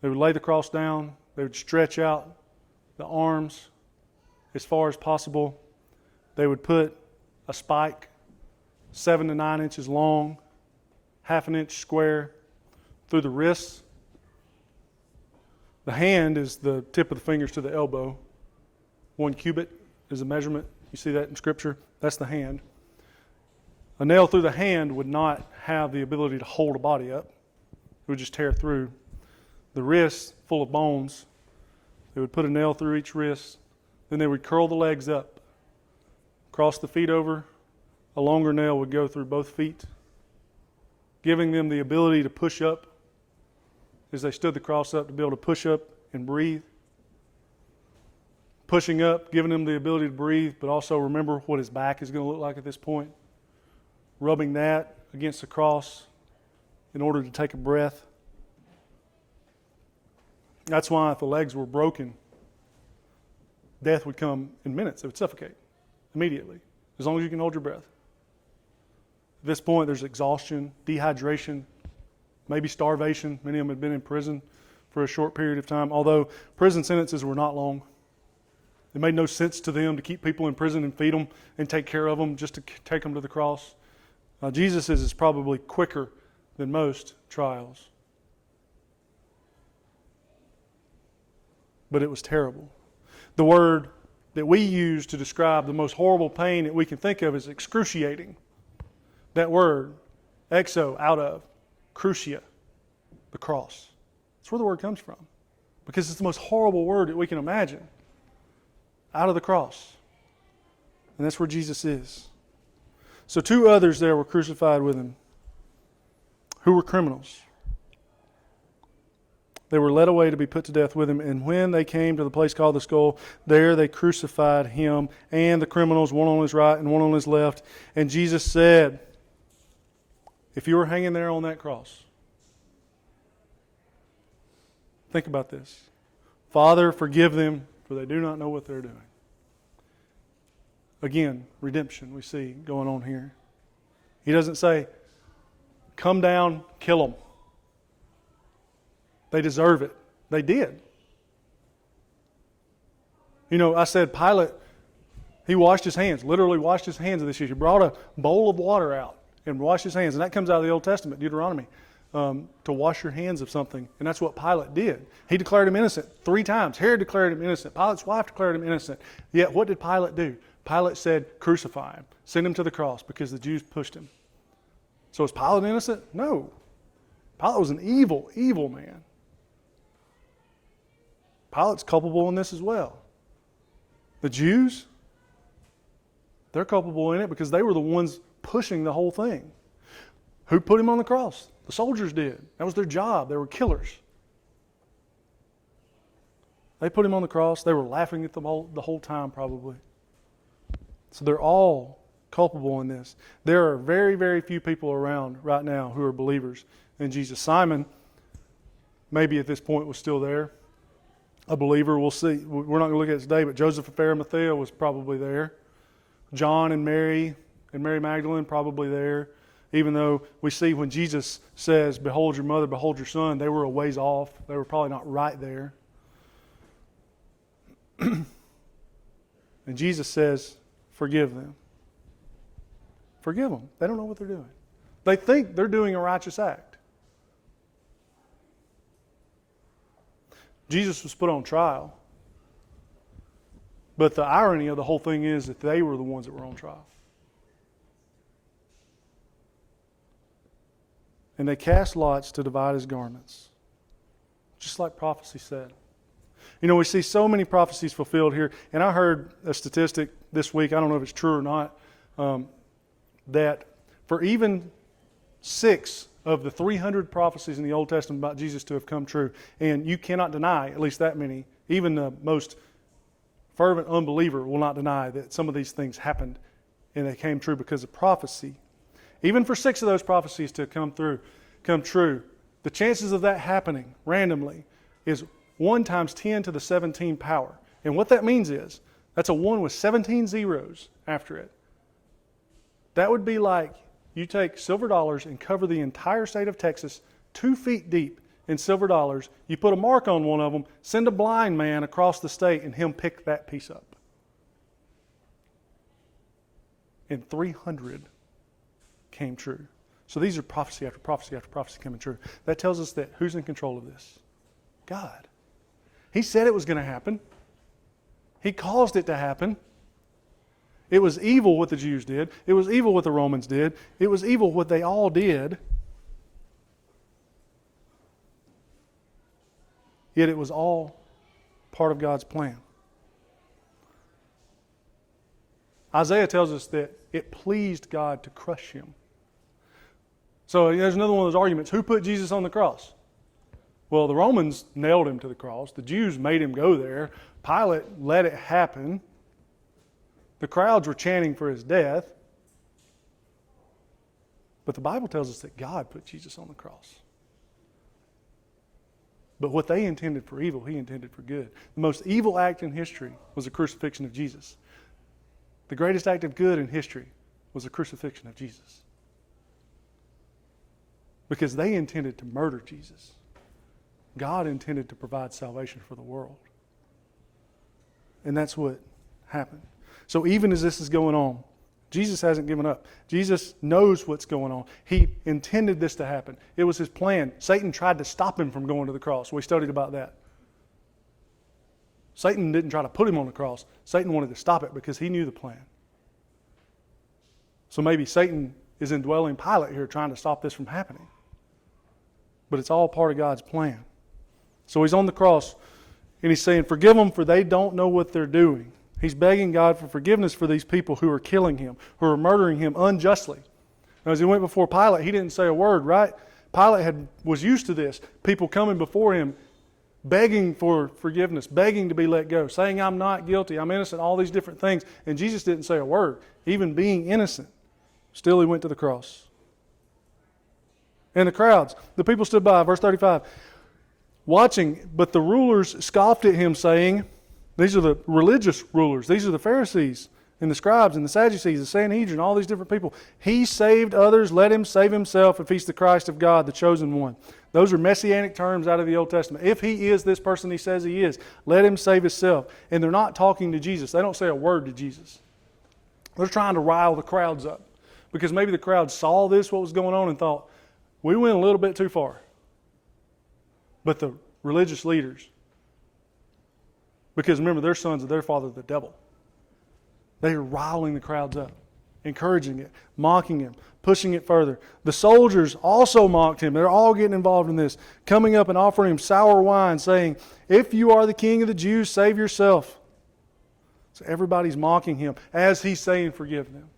They would lay the cross down. They would stretch out the arms as far as possible. They would put a spike 7 to 9 inches long, half an inch square, through the wrists. The hand is the tip of the fingers to the elbow. 1 cubit is a measurement. You see that in Scripture? That's the hand. A nail through the hand would not have the ability to hold a body up. It would just tear through. The wrist, full of bones, they would put a nail through each wrist. Then they would curl the legs up, cross the feet over. A longer nail would go through both feet, giving them the ability to push up as they stood the cross up, to be able to push up and breathe. Pushing up, giving them the ability to breathe, but also remember what his back is going to look like at this point. Rubbing that against the cross in order to take a breath. That's why if the legs were broken, death would come in minutes. It would suffocate immediately, as long as you can hold your breath. At this point, there's exhaustion, dehydration, maybe starvation. Many of them had been in prison for a short period of time, although prison sentences were not long. It made no sense to them to keep people in prison and feed them and take care of them just to take them to the cross. Jesus' is probably quicker than most trials. But it was terrible. The word that we use to describe the most horrible pain that we can think of is excruciating. That word, exo, out of, crucia, the cross. That's where the word comes from. Because it's the most horrible word that we can imagine. Out of the cross. And that's where Jesus is. So 2 others there were crucified with him, who were criminals. They were led away to be put to death with him, and when they came to the place called the Skull, there they crucified him and the criminals, one on his right and one on his left. And Jesus said, if you were hanging there on that cross, think about this. Father, forgive them, for they do not know what they're doing. Again, redemption we see going on here. He doesn't say, come down, kill them. They deserve it. They did. You know, I said Pilate, he washed his hands, literally washed his hands of this issue. He brought a bowl of water out and washed his hands. And that comes out of the Old Testament, Deuteronomy, to wash your hands of something. And that's what Pilate did. He declared him innocent 3 times. Herod declared him innocent. Pilate's wife declared him innocent. Yet what did Pilate do? Pilate said, crucify him. Send him to the cross because the Jews pushed him. So is Pilate innocent? No. Pilate was an evil, evil man. Pilate's culpable in this as well. The Jews, they're culpable in it because they were the ones pushing the whole thing. Who put him on the cross? The soldiers did. That was their job. They were killers. They put him on the cross. They were laughing at the whole time probably. So they're all culpable in this. There are very, very few people around right now who are believers in Jesus. Simon, maybe at this point, was still there. A believer, we'll see. We're not going to look at it today, but Joseph of Arimathea was probably there. John and Mary Magdalene probably there. Even though we see when Jesus says, behold your mother, behold your son, they were a ways off. They were probably not right there. And Jesus says, forgive them. Forgive them. They don't know what they're doing. They think they're doing a righteous act. Jesus was put on trial. But the irony of the whole thing is that they were the ones that were on trial. And they cast lots to divide his garments. Just like prophecy said. You know, we see so many prophecies fulfilled here. And I heard a statistic this week, I don't know if it's true or not, that for even 6 of the 300 prophecies in the Old Testament about Jesus to have come true, and you cannot deny at least that many, even the most fervent unbeliever will not deny that some of these things happened and they came true because of prophecy. Even for 6 of those prophecies to come true, the chances of that happening randomly is 1 times 10 to the 17 power. And what that means is That's a 1 with 17 zeros after it. That would be like you take silver dollars and cover the entire state of Texas 2 feet deep in silver dollars. You put a mark on one of them, send a blind man across the state, and him pick that piece up. And 300 came true. So these are prophecy after prophecy after prophecy coming true. That tells us that who's in control of this? God. He said it was going to happen. He caused it to happen. It was evil what the Jews did. It was evil what the Romans did. It was evil what they all did. Yet it was all part of God's plan. Isaiah tells us that it pleased God to crush him. So there's another one of those arguments. Who put Jesus on the cross? Well, the Romans nailed him to the cross. The Jews made him go there. Pilate let it happen. The crowds were chanting for his death. But the Bible tells us that God put Jesus on the cross. But what they intended for evil, he intended for good. The most evil act in history was the crucifixion of Jesus. The greatest act of good in history was the crucifixion of Jesus. Because they intended to murder Jesus. God intended to provide salvation for the world. And that's what happened. So even as this is going on, Jesus hasn't given up. Jesus knows what's going on. He intended this to happen. It was his plan. Satan tried to stop him from going to the cross. We studied about that. Satan didn't try to put him on the cross. Satan wanted to stop it because he knew the plan. So maybe Satan is indwelling Pilate here trying to stop this from happening. But it's all part of God's plan. So he's on the cross and he's saying, forgive them for they don't know what they're doing. He's begging God for forgiveness for these people who are killing him, who are murdering him unjustly. Now, as he went before Pilate, he didn't say a word, right? Pilate was used to this. People coming before him, begging for forgiveness, begging to be let go, saying, I'm not guilty, I'm innocent, all these different things. And Jesus didn't say a word, even being innocent. Still, he went to the cross. And the crowds, the people stood by, verse 35, watching, but the rulers scoffed at him, saying, these are the religious rulers. These are the Pharisees and the scribes and the Sadducees, the Sanhedrin, all these different people. He saved others. Let him save himself if he's the Christ of God, the chosen one. Those are messianic terms out of the Old Testament. If he is this person he says he is, let him save himself. And they're not talking to Jesus. They don't say a word to Jesus. They're trying to rile the crowds up. Because maybe the crowd saw this, what was going on, and thought, we went a little bit too far. But the religious leaders, because remember, they're sons of their father, the devil. They are riling the crowds up, encouraging it, mocking him, pushing it further. The soldiers also mocked him. They're all getting involved in this, coming up and offering him sour wine, saying, if you are the king of the Jews, save yourself. So everybody's mocking him as he's saying, forgive them.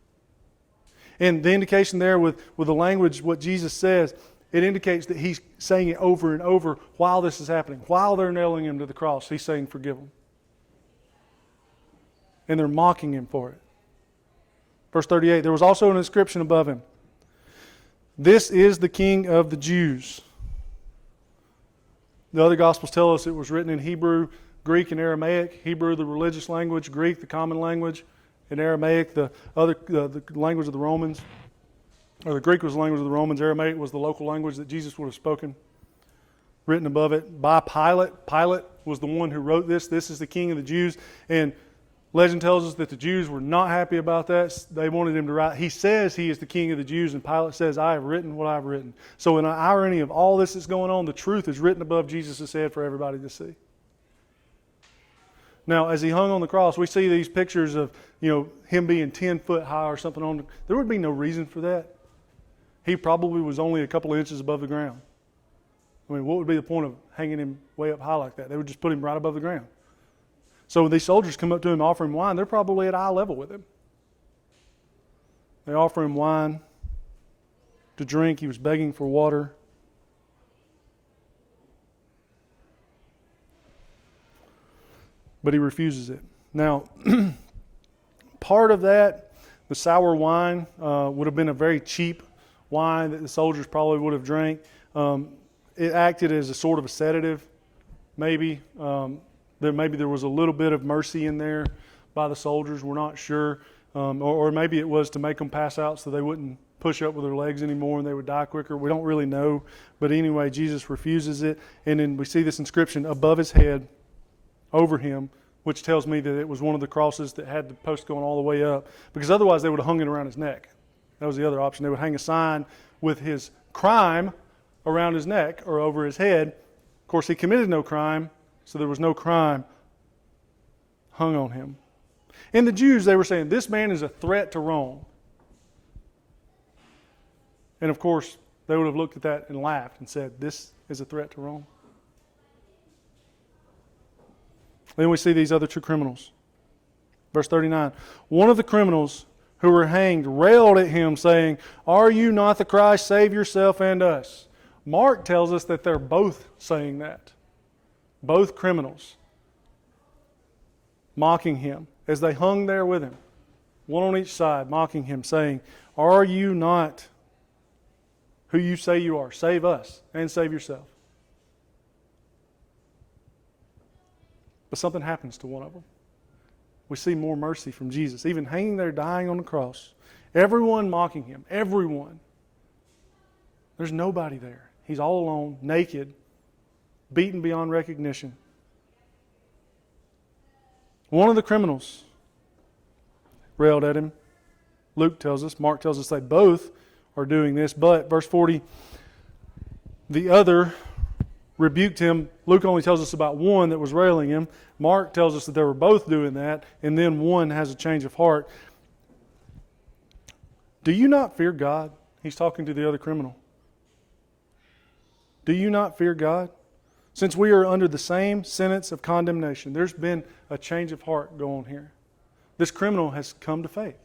And the indication there with the language, what Jesus says, it indicates that he's saying it over and over while this is happening. While they're nailing him to the cross, he's saying, forgive them. And they're mocking him for it. Verse 38, there was also an inscription above him. This is the King of the Jews. The other Gospels tell us it was written in Hebrew, Greek, and Aramaic. Hebrew, the religious language. Greek, the common language. And Aramaic, the language of the Romans. Or the Greek was the language of the Romans. Aramaic was the local language that Jesus would have spoken. Written above it by Pilate. Pilate was the one who wrote this. This is the King of the Jews. And legend tells us that the Jews were not happy about that. They wanted him to write. He says he is the King of the Jews, and Pilate says, I have written what I've written. So in the irony of all this that's going on, the truth is written above Jesus' head for everybody to see. Now, as he hung on the cross, we see these pictures of, him being 10 foot high or something on. There would be no reason for that. He probably was only a couple of inches above the ground. I mean, what would be the point of hanging him way up high like that? They would just put him right above the ground. So when these soldiers come up to him and offer him wine, they're probably at eye level with him. They offer him wine to drink. He was begging for water. But he refuses it. Now, part of that, the sour wine, would have been a very cheap wine that the soldiers probably would have drank. It acted as a sort of a sedative, maybe. Maybe there was a little bit of mercy in there. by the soldiers. We're not sure. Or maybe it was to make them pass out so they wouldn't push up with their legs anymore and they would die quicker. We don't really know. But anyway, Jesus refuses it. And then we see this inscription above his head, over him, which tells me that it was one of the crosses that had the post going all the way up. Because otherwise they would have hung it around his neck. That was the other option. They would hang a sign with his crime around his neck or over his head. Of course, he committed no crime, so there was no crime hung on him. And the Jews, they were saying, this man is a threat to Rome. And of course, they would have looked at that and laughed and said, this is a threat to Rome. Then we see these other two criminals. Verse 39, one of the criminals who were hanged railed at him, saying, are you not the Christ? Save yourself and us. Mark tells us that they're both saying that. Both criminals. Mocking him as they hung there with him. One on each side, mocking him, saying, are you not who you say you are? Save us and save yourself. But something happens to one of them. We see more mercy from Jesus, even hanging there dying on the cross. Everyone mocking him. Everyone. There's nobody there. He's all alone, naked, beaten beyond recognition. One of the criminals railed at him. Luke tells us, Mark tells us they both are doing this. But, verse 40, the other rebuked him. Luke only tells us about one that was railing him. Mark tells us that they were both doing that. And then one has a change of heart. Do you not fear God? He's talking to the other criminal. Do you not fear God? Since we are under the same sentence of condemnation, there's been a change of heart going here. This criminal has come to faith.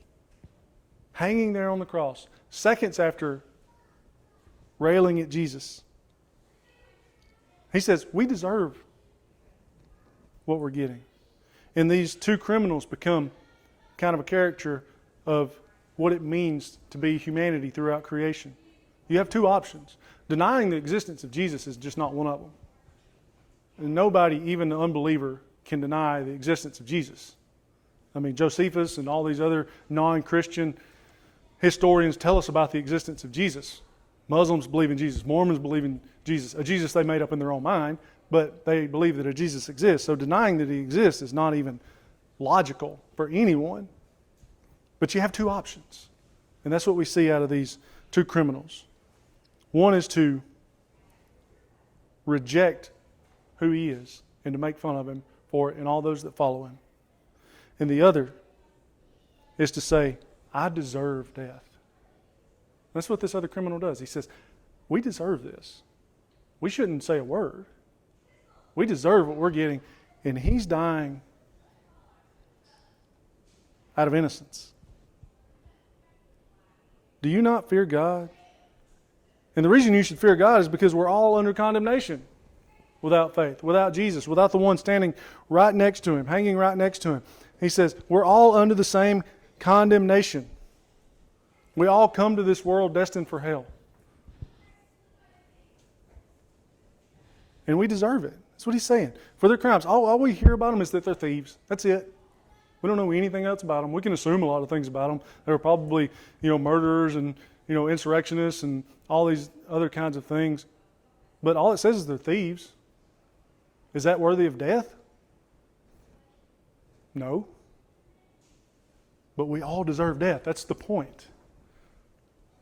Hanging there on the cross, seconds after railing at Jesus. He says, we deserve what we're getting. And these two criminals become kind of a caricature of what it means to be humanity throughout creation. You have two options. Denying the existence of Jesus is just not one of them. And nobody, even the unbeliever, can deny the existence of Jesus. I mean, Josephus and all these other non-Christian historians tell us about the existence of Jesus. Muslims believe in Jesus. Mormons believe in Jesus. A Jesus they made up in their own mind, but they believe that a Jesus exists. So denying that he exists is not even logical for anyone. But you have two options. And that's what we see out of these two criminals. One is to reject who he is and to make fun of him for it and all those that follow him. And the other is to say, I deserve death. That's what this other criminal does. He says, we deserve this. We shouldn't say a word. We deserve what we're getting. And he's dying out of innocence. Do you not fear God? And the reason you should fear God is because we're all under condemnation without faith, without Jesus, without the one standing right next to him, hanging right next to him. He says, we're all under the same condemnation. We all come to this world destined for hell. And we deserve it. That's what he's saying. For their crimes, all we hear about them is that they're thieves. That's it. We don't know anything else about them. We can assume a lot of things about them. They were probably, murderers and, insurrectionists and all these other kinds of things. But all it says is they're thieves. Is that worthy of death? No. But we all deserve death. That's the point.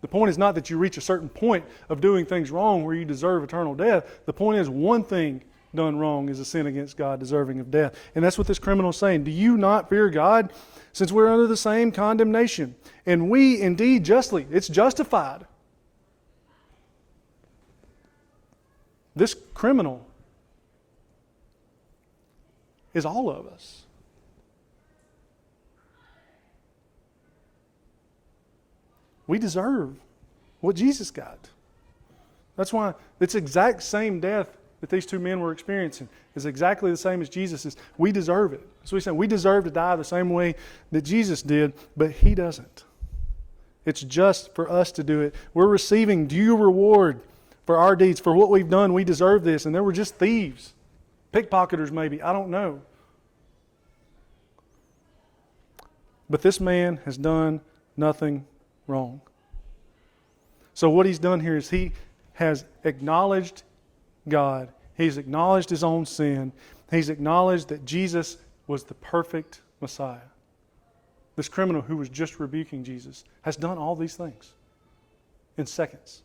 The point is not that you reach a certain point of doing things wrong where you deserve eternal death. The point is one thing done wrong is a sin against God deserving of death. And that's what this criminal is saying. Do you not fear God, since we're under the same condemnation? And we indeed justly, it's justified. This criminal is all of us. We deserve what Jesus got. That's why it's exact same death that these two men were experiencing is exactly the same as Jesus'. We deserve it. So he's saying we deserve to die the same way that Jesus did, but he doesn't. It's just for us to do it. We're receiving due reward for our deeds. For what we've done, we deserve this. And they were just thieves. Pickpocketers maybe. I don't know. But this man has done nothing wrong. So what he's done here is he has acknowledged God. He's acknowledged his own sin. He's acknowledged that Jesus was the perfect Messiah. This criminal who was just rebuking Jesus has done all these things in seconds.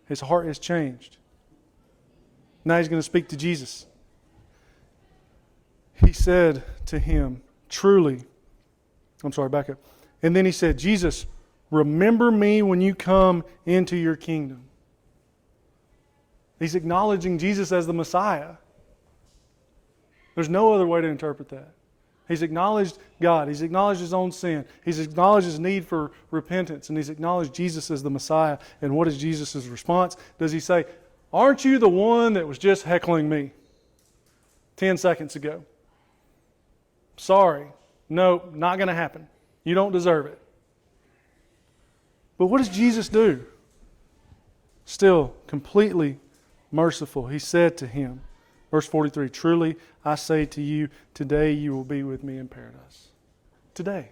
His heart has changed. Now he's going to speak to Jesus. He said to him, back up. And then he said, Jesus, remember me when you come into your kingdom. He's acknowledging Jesus as the Messiah. There's no other way to interpret that. He's acknowledged God. He's acknowledged his own sin. He's acknowledged his need for repentance. And he's acknowledged Jesus as the Messiah. And what is Jesus' response? Does he say, aren't you the one that was just heckling me 10 seconds ago? Sorry. No, not going to happen. You don't deserve it. But what does Jesus do? Still completely merciful. He said to him, verse 43, truly I say to you, today you will be with me in paradise. Today.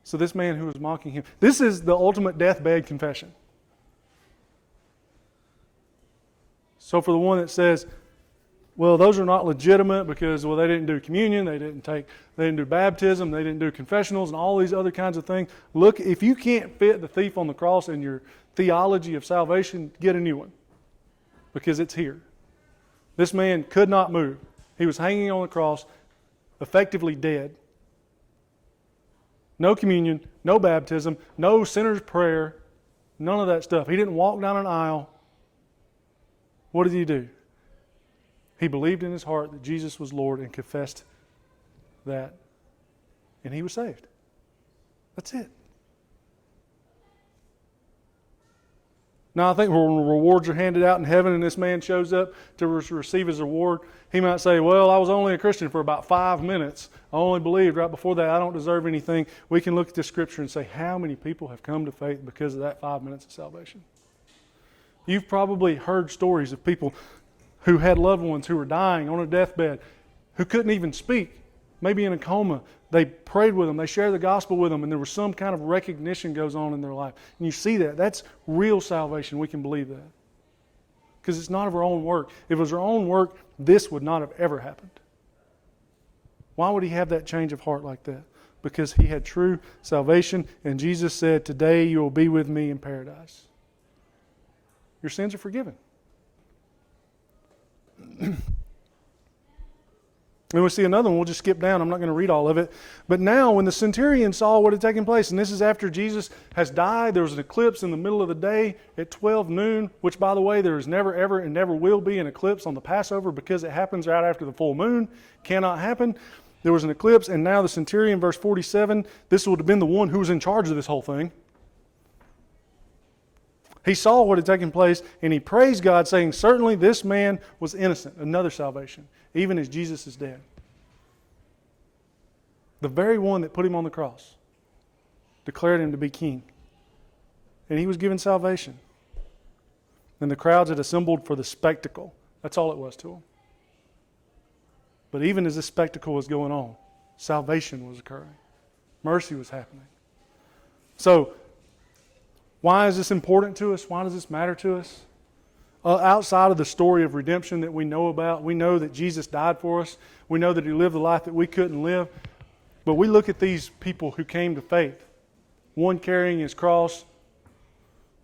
So this man who was mocking him, this is the ultimate deathbed confession. So for the one that says, well, those are not legitimate because, well, they didn't do communion, they didn't do baptism, they didn't do confessionals and all these other kinds of things. Look, if you can't fit the thief on the cross in your theology of salvation, get a new one because it's here. This man could not move. He was hanging on the cross, effectively dead. No communion, no baptism, no sinner's prayer, none of that stuff. He didn't walk down an aisle. What did he do? He believed in his heart that Jesus was Lord and confessed that. And he was saved. That's it. Now I think when rewards are handed out in heaven and this man shows up to receive his reward, he might say, well, I was only a Christian for about 5 minutes. I only believed right before that. I don't deserve anything. We can look at this scripture and say, how many people have come to faith because of that 5 minutes of salvation? You've probably heard stories of people who had loved ones who were dying on a deathbed, who couldn't even speak, maybe in a coma. They prayed with them, they shared the gospel with them, and there was some kind of recognition goes on in their life. And you see that. That's real salvation. We can believe that. Because it's not of our own work. If it was our own work, this would not have ever happened. Why would he have that change of heart like that? Because he had true salvation, and Jesus said, today you will be with me in paradise. Your sins are forgiven. And we see another one. We'll just skip down. I'm not going to read all of it. But now when the centurion saw what had taken place, and this is after Jesus has died, there was an eclipse in the middle of the day at 12 noon, which, by the way, there is never, ever, and never will be an eclipse on the Passover because it happens right after the full moon. Cannot happen. There was an eclipse, and now the centurion, verse 47, this would have been the one who was in charge of this whole thing. He saw what had taken place, and he praised God, saying, certainly this man was innocent. Another salvation, even as Jesus is dead. The very one that put him on the cross declared him to be king. And he was given salvation. And the crowds had assembled for the spectacle. That's all it was to them. But even as this spectacle was going on, salvation was occurring. Mercy was happening. So, why is this important to us? Why does this matter to us? Outside of the story of redemption that we know about, we know that Jesus died for us. We know that he lived the life that we couldn't live. But we look at these people who came to faith. One carrying his cross,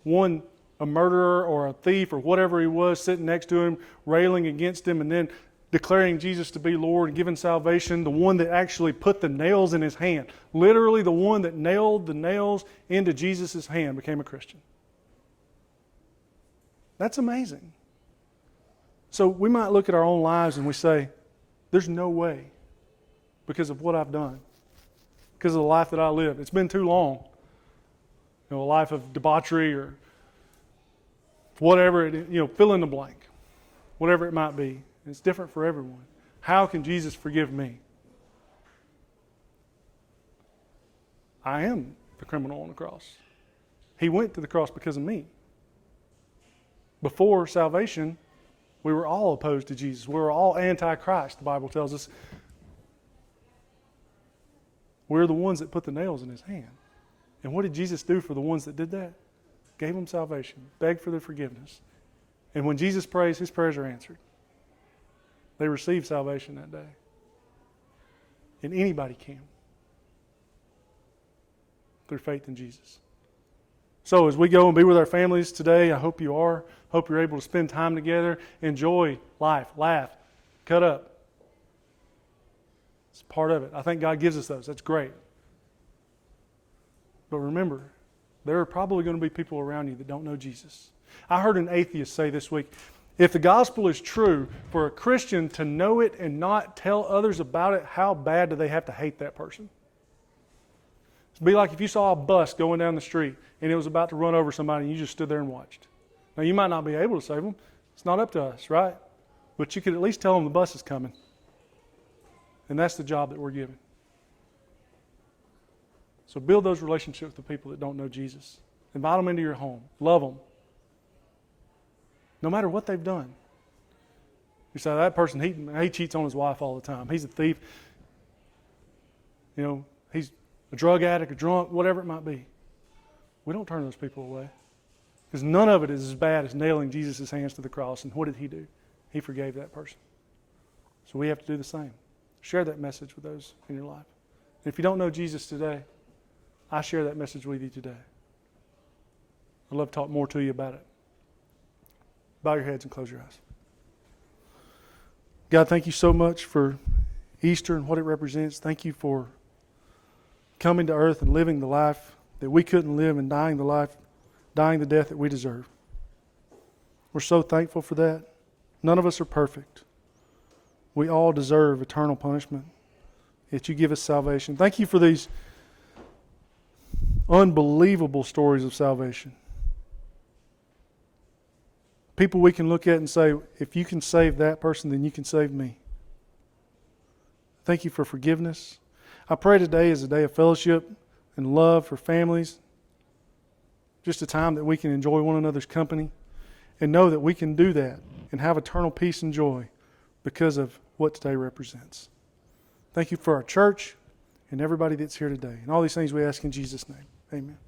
one a murderer or a thief or whatever he was sitting next to him, railing against him, and then declaring Jesus to be Lord and giving salvation. The one that actually put the nails in his hand. Literally the one that nailed the nails into Jesus' hand became a Christian. That's amazing. So we might look at our own lives and we say, there's no way because of what I've done. Because of the life that I lived. It's been too long. A life of debauchery or whatever, fill in the blank. Whatever it might be. It's different for everyone. How can Jesus forgive me? I am the criminal on the cross. He went to the cross because of me. Before salvation, we were all opposed to Jesus. We were all anti-Christ, the Bible tells us. We're the ones that put the nails in his hand. And what did Jesus do for the ones that did that? Gave them salvation, begged for their forgiveness. And when Jesus prays, his prayers are answered. They receive salvation that day. And anybody can. Through faith in Jesus. So as we go and be with our families today, I hope you are. Hope you're able to spend time together, enjoy life, laugh, cut up. It's part of it. I think God gives us those. That's great. But remember, there are probably going to be people around you that don't know Jesus. I heard an atheist say this week, if the gospel is true, for a Christian to know it and not tell others about it, how bad do they have to hate that person? It'd be like if you saw a bus going down the street and it was about to run over somebody and you just stood there and watched. Now, you might not be able to save them. It's not up to us, right? But you could at least tell them the bus is coming. And that's the job that we're given. So build those relationships with the people that don't know Jesus. Invite them into your home. Love them. No matter what they've done. You say, that person, he cheats on his wife all the time. He's a thief. You know, he's a drug addict, a drunk, whatever it might be. We don't turn those people away. Because none of it is as bad as nailing Jesus' hands to the cross. And what did he do? He forgave that person. So we have to do the same. Share that message with those in your life. And if you don't know Jesus today, I share that message with you today. I'd love to talk more to you about it. Bow your heads and close your eyes. God, thank you so much for Easter and what it represents. Thank you for coming to earth and living the life that we couldn't live and dying the death that we deserve. We're so thankful for that. None of us are perfect. We all deserve eternal punishment. Yet you give us salvation. Thank you for these unbelievable stories of salvation. People we can look at and say, if you can save that person, then you can save me. Thank you for forgiveness. I pray today is a day of fellowship and love for families. Just a time that we can enjoy one another's company and know that we can do that and have eternal peace and joy because of what today represents. Thank you for our church and everybody that's here today. And all these things we ask in Jesus' name. Amen.